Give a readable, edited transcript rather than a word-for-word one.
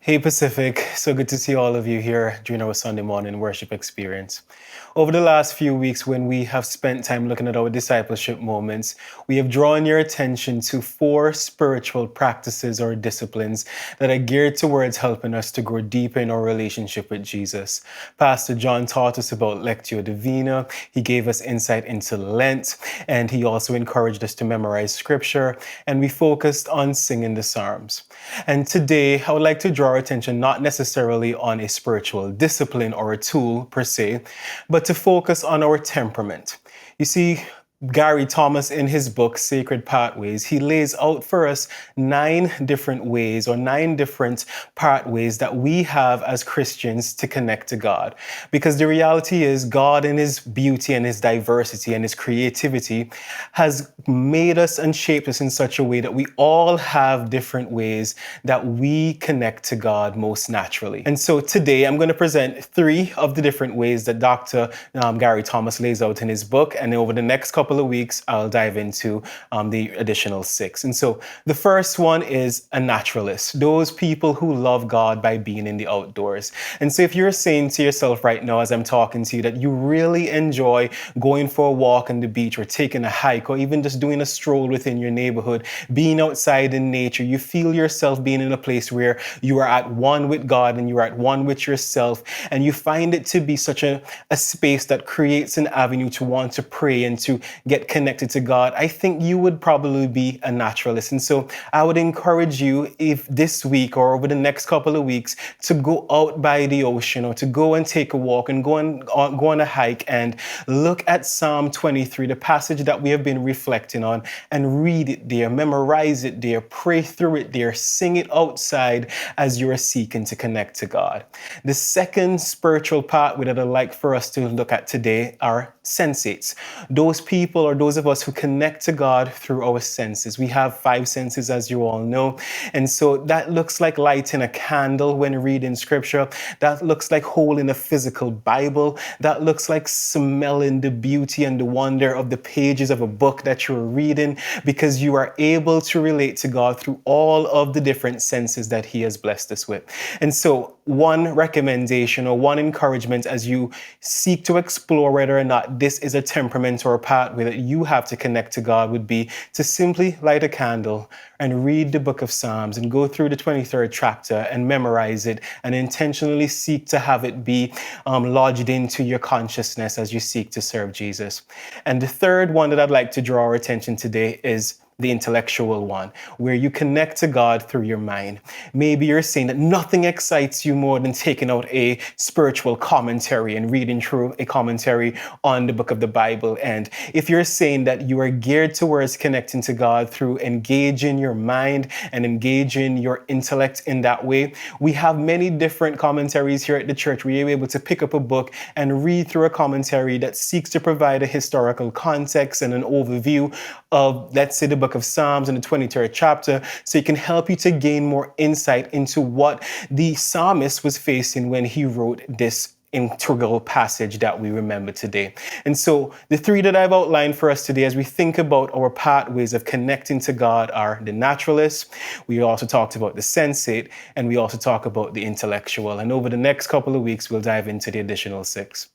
Hey Pacific, so good to see all of you here during our Sunday morning worship experience. Over the last few weeks, when we have spent time looking at our discipleship moments, we have drawn your attention to 4 spiritual practices or disciplines that are geared towards helping us to grow deeper in our relationship with Jesus. Pastor John taught us about Lectio Divina, he gave us insight into Lent, and he also encouraged us to memorize scripture, and we focused on singing the Psalms. And today, I would like to draw our attention not necessarily on a spiritual discipline or a tool per se, but to focus on our temperament. You see, Gary Thomas, in his book, Sacred Pathways, he lays out for us 9 different ways or 9 different pathways that we have as Christians to connect to God. Because the reality is, God in his beauty and his diversity and his creativity has made us and shaped us in such a way that we all have different ways that we connect to God most naturally. And so today I'm going to present 3 of the different ways that Dr. Gary Thomas lays out in his book. And over the next couple of weeks, I'll dive into the additional 6. And so the first one is a naturalist, those people who love God by being in the outdoors. And so if you're saying to yourself right now, as I'm talking to you, that you really enjoy going for a walk on the beach or taking a hike or even just doing a stroll within your neighborhood, being outside in nature, you feel yourself being in a place where you are at one with God and you're at one with yourself, and you find it to be such a space that creates an avenue to want to pray and to get connected to God, I think you would probably be a naturalist. And so I would encourage you, if this week or over the next couple of weeks, to go out by the ocean or to go and take a walk and go on a hike and look at Psalm 23, the passage that we have been reflecting on, and read it there, memorize it there, pray through it there, sing it outside as you are seeking to connect to God. The second spiritual pathway that I'd like for us to look at today are sensates. Those people or those of us who connect to God through our senses. We have 5 senses, as you all know. And so that looks like lighting a candle when reading scripture. That looks like holding a physical Bible. That looks like smelling the beauty and the wonder of the pages of a book that you're reading, because you are able to relate to God through all of the different senses that he has blessed us with. And so one recommendation or one encouragement as you seek to explore whether or not this is a temperament or a pathway that you have to connect to God would be to simply light a candle and read the book of Psalms and go through the 23rd chapter and memorize it and intentionally seek to have it be lodged into your consciousness as you seek to serve Jesus. And the third one that I'd like to draw our attention today is the intellectual one, where you connect to God through your mind. Maybe you're saying that nothing excites you more than taking out a spiritual commentary and reading through a commentary on the book of the Bible. And if you're saying that you are geared towards connecting to God through engaging your mind and engaging your intellect in that way, we have many different commentaries here at the church where you're able to pick up a book and read through a commentary that seeks to provide a historical context and an overview of, let's say, the book of Psalms in the 23rd chapter, so it can help you to gain more insight into what the psalmist was facing when he wrote this integral passage that we remember today. And so the 3 that I've outlined for us today as we think about our pathways of connecting to God are the naturalist, we also talked about the sensate, and we also talk about the intellectual. And over the next couple of weeks, we'll dive into the additional 6.